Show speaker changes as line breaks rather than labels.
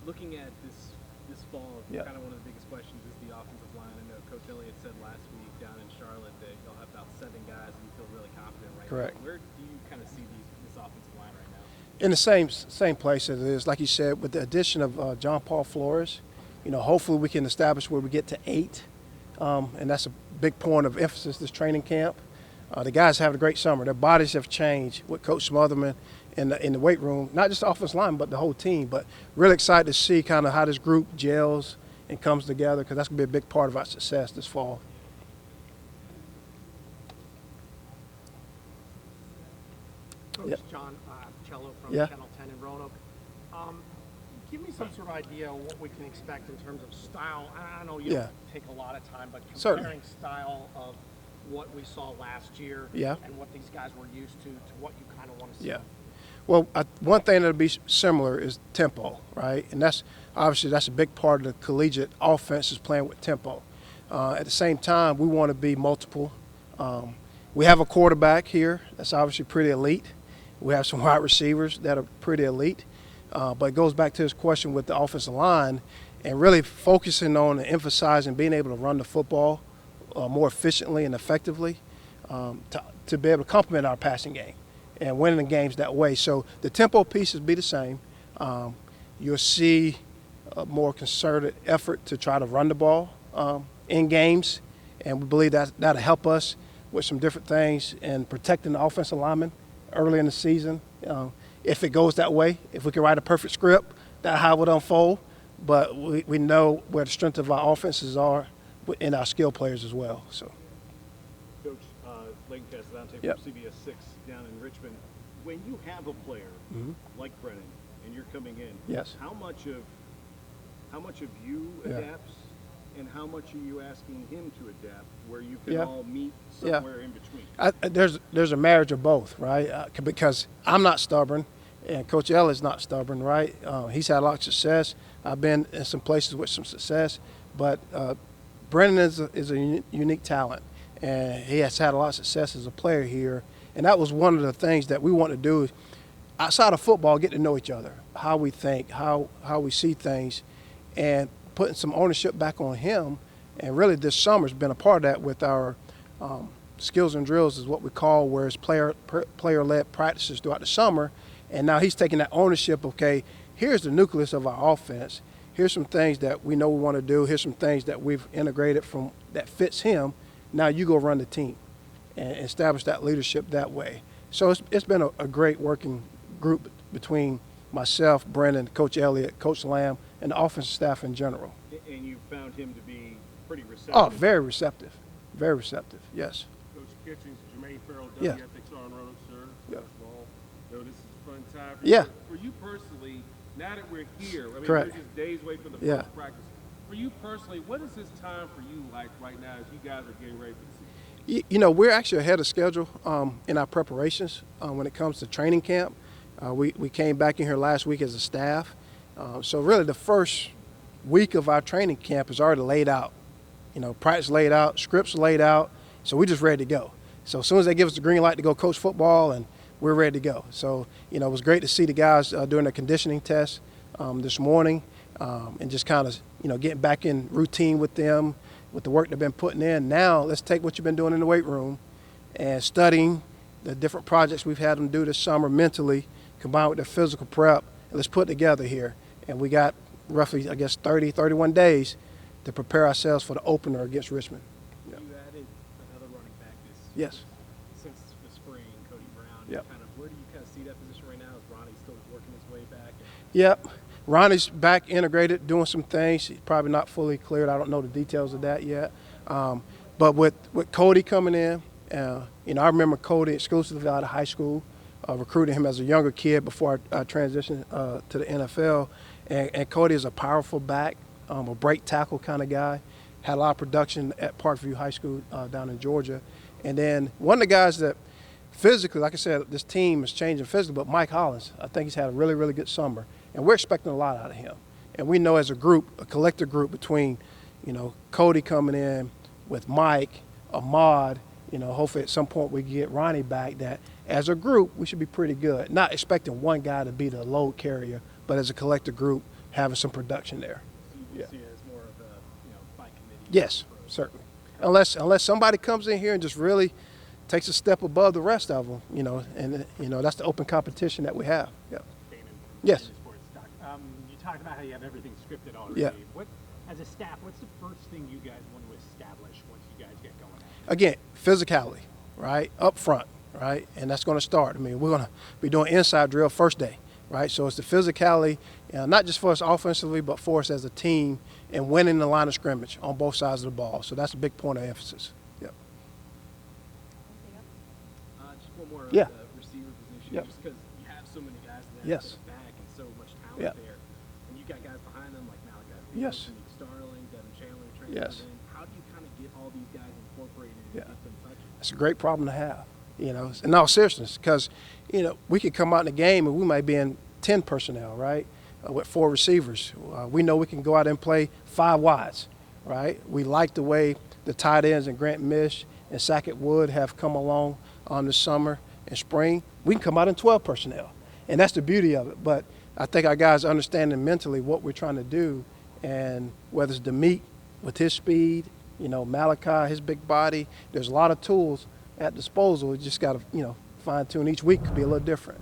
Looking at this fall, kind of one of the biggest questions is the offensive line. I know Coach Elliott said last week down in Charlotte that you'll have about 7 guys and you feel really confident right
Correct.
now. Where do you kind of see this offensive line right now?
In the same place as it is, like you said, with the addition of John Paul Flores, hopefully we can establish where we get to 8, and that's a big point of emphasis this training camp. The guys having a great summer. Their bodies have changed with Coach Smotherman in the weight room, not just the offensive line, but the whole team. But really excited to see kind of how this group gels and comes together, because that's going to be a big part of our success this fall.
Coach John Cello from Channel 10 in Roanoke. Give me some sort of idea of what we can expect in terms of style. I know you don't take a lot of time, but comparing style of what we saw last year and what these guys were used to what you kind of want to see.
Yeah. Well, one thing that'll be similar is tempo, right? And that's a big part of the collegiate offense is playing with tempo. At the same time, we want to be multiple. We have a quarterback here that's obviously pretty elite. We have some wide receivers that are pretty elite. But it goes back to his question with the offensive line and really focusing on and emphasizing being able to run the football more efficiently and effectively to be able to complement our passing game and winning the games that way. So the tempo pieces be the same. You'll see a more concerted effort to try to run the ball in games, and we believe that'll help us with some different things and protecting the offensive linemen early in the season. If it goes that way, if we can write a perfect script, that's how it would unfold. But we know where the strength of our offenses are in our skill players as well. So,
Coach, Layton Casadante from CBS 6 down in Richmond. When you have a player like Brennan and you're coming in, how much of you adapts, and how much are you asking him to adapt, where you can all meet somewhere in between?
There's a marriage of both, right? Because I'm not stubborn, and Coach Elliott's not stubborn, right? He's had a lot of success. I've been in some places with some success, but Brennan is a unique talent, and he has had a lot of success as a player here. And that was one of the things that we want to do outside of football, get to know each other, how we think, how we see things, and putting some ownership back on him. And really this summer's been a part of that with our skills and drills is what we call, where it's player-led practices throughout the summer. And now he's taking that ownership, okay, here's the nucleus of our offense. Here's some things that we know we want to do. Here's some things that we've integrated from that fits him. Now you go run the team and establish that leadership that way. So it's been a great working group between myself, Brennan, Coach Elliott, Coach Lamb, and the offensive staff in general.
And you found him to be pretty receptive?
Oh, very receptive. Very receptive, yes.
Coach Kitchings, Jermaine Farrell,
Yeah.
WFXR in Roanoke, sir.
Yeah.
First of all, this is a fun time for
Yeah.
you. For you personally, now that we're here, I mean,
Correct.
we're just days away from the first practice. For you personally, what is this time for you like right now as you guys are getting ready for the season?
We're actually ahead of schedule in our preparations when it comes to training camp. We came back in here last week as a staff. So really the first week of our training camp is already laid out. Practice laid out, scripts laid out, so we're just ready to go. So as soon as they give us the green light to go coach football, and we're ready to go. So, it was great to see the guys doing their conditioning tests this morning and just kind of, getting back in routine with them, with the work they've been putting in. Now let's take what you've been doing in the weight room and studying the different projects we've had them do this summer mentally, combined with their physical prep, and let's put it together here. And we got roughly, 31 days to prepare ourselves for the opener against Richmond.
Yeah. You added another running back since the spring, Cody Brown.
Yep.
Where do you kind of see that position right now? Is Ronnie still working his way back?
Yep. Ronnie's back integrated, doing some things. He's probably not fully cleared. I don't know the details of that yet. But with Cody coming in, I remember Cody exclusively out of high school, recruiting him as a younger kid before I transitioned to the NFL. And Cody is a powerful back, a break tackle kind of guy. Had a lot of production at Parkview High School down in Georgia. And then one of the guys that physically, like I said, this team is changing physically, but Mike Hollins, I think he's had a really, really good summer. And we're expecting a lot out of him. And we know as a group, a collective group between, Cody coming in with Mike, Ahmad, hopefully at some point we get Ronnie back, that as a group, we should be pretty good. Not expecting one guy to be the load carrier, but as a collective group, having some production there.
So you see it as more of a, by committee?
Yes, certainly. Unless somebody comes in here and just really takes a step above the rest of them, and that's the open competition that we have. Yeah.
Damon,
Yes.
Sports Doc. You talked about how you have everything scripted already.
Yeah.
As a staff, what's the first thing you guys want to establish once you guys get going?
Again, physicality, right, up front, right, and that's going to start. I mean, we're going to be doing inside drill first day, right, so it's the physicality, not just for us offensively, but for us as a team and winning the line of scrimmage on both sides of the ball. So that's a big point of emphasis. Yep.
Just one more on
Yeah.
the receiver position,
Yep.
just because you have so many guys in that
Yes.
back and so much talent
Yeah.
there, and you got guys behind them like Malachi,
Yes.
Starling, Devin Chandler,
Yes.
in. How do you kind of get all these guys incorporated and
Yeah.
get them touching?
It's a great problem to have, in all seriousness, because, we could come out in the game and we might be in 10 personnel, right, with 4 receivers. We know we can go out and play 5 wides, right? We like the way the tight ends and Grant Mish and Sackett Wood have come along this summer and spring. We can come out in 12 personnel, and that's the beauty of it. But I think our guys understanding mentally what we're trying to do, and whether it's Demeek with his speed, Malachi, his big body, there's a lot of tools at disposal. You just got to, fine tune. Each week could be a little different.